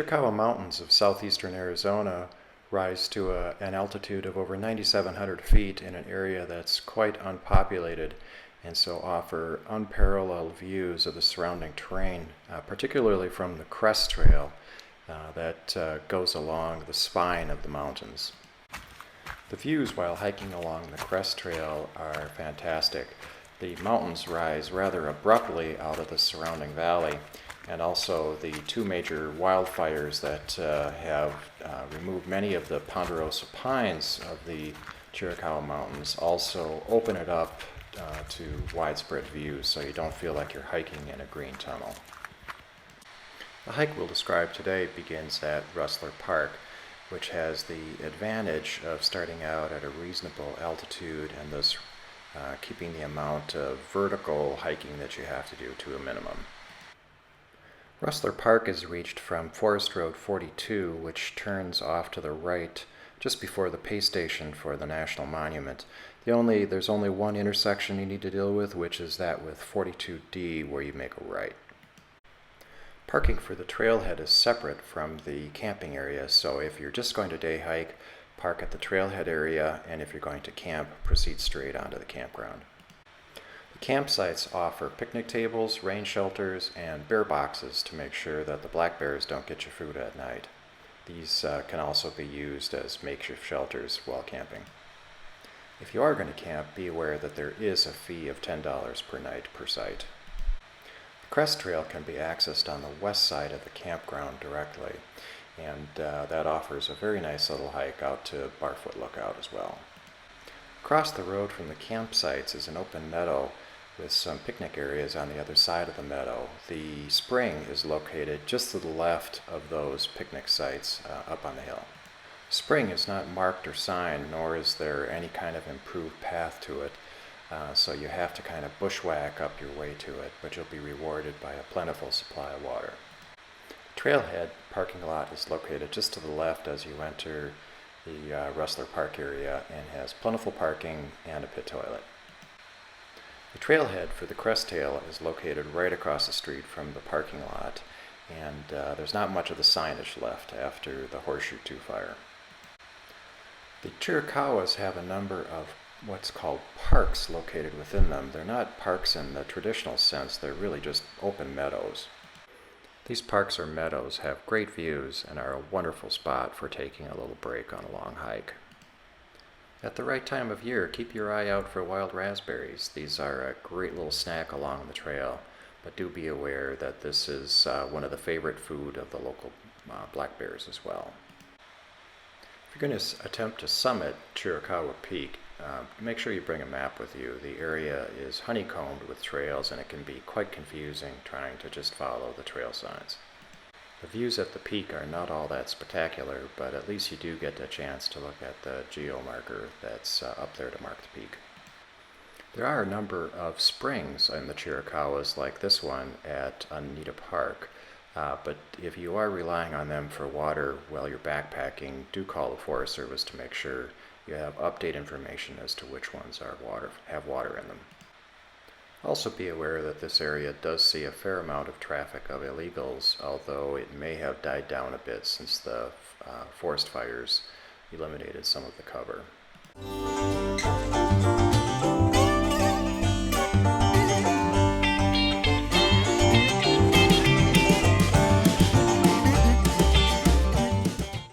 Chiricahua Mountains of southeastern Arizona rise to an altitude of over 9,700 feet in an area that's quite unpopulated and so offer unparalleled views of the surrounding terrain, particularly from the Crest Trail that goes along the spine of the mountains. The views while hiking along the Crest Trail are fantastic. The mountains rise rather abruptly out of the surrounding valley, and also the two major wildfires that have removed many of the ponderosa pines of the Chiricahua Mountains also open it up to widespread views, so you don't feel like you're hiking in a green tunnel. The hike we'll describe today begins at Rustler Park, which has the advantage of starting out at a reasonable altitude and thus keeping the amount of vertical hiking that you have to do to a minimum. Rustler Park is reached from Forest Road 42, which turns off to the right just before the pay station for the National Monument. There's only one intersection you need to deal with, which is that with 42D, where you make a right. Parking for the trailhead is separate from the camping area, so if you're just going to day hike, park at the trailhead area, and if you're going to camp, proceed straight onto the campground. The campsites offer picnic tables, rain shelters, and bear boxes to make sure that the black bears don't get your food at night. These can also be used as makeshift shelters while camping. If you are going to camp, be aware that there is a fee of $10 per night per site. The Crest Trail can be accessed on the west side of the campground directly, and that offers a very nice little hike out to Barfoot Lookout as well. Across the road from the campsites is an open meadow with some picnic areas on the other side of the meadow. The spring is located just to the left of those picnic sites up on the hill. Spring is not marked or signed, nor is there any kind of improved path to it, so you have to kind of bushwhack up your way to it, but you'll be rewarded by a plentiful supply of water. The Trailhead Parking Lot is located just to the left as you enter the Rustler Park area and has plentiful parking and a pit toilet. The trailhead for the Crest Trail is located right across the street from the parking lot, and there's not much of the signage left after the Horseshoe 2 fire. The Chiricahuas have a number of what's called parks located within them. They're not parks in the traditional sense, they're really just open meadows. These parks or meadows have great views and are a wonderful spot for taking a little break on a long hike. At the right time of year, keep your eye out for wild raspberries. These are a great little snack along the trail, but do be aware that this is one of the favorite food of the local black bears as well. If you're going to attempt to summit Chiricahua Peak, make sure you bring a map with you. The area is honeycombed with trails and it can be quite confusing trying to just follow the trail signs. The views at the peak are not all that spectacular, but at least you do get a chance to look at the geo marker that's up there to mark the peak. There are a number of springs in the Chiricahuas like this one at Untitled Park, but if you are relying on them for water while you're backpacking, do call the Forest Service to make sure you have update information as to which ones have water in them. Also be aware that this area does see a fair amount of traffic of illegals, although it may have died down a bit since the forest fires eliminated some of the cover.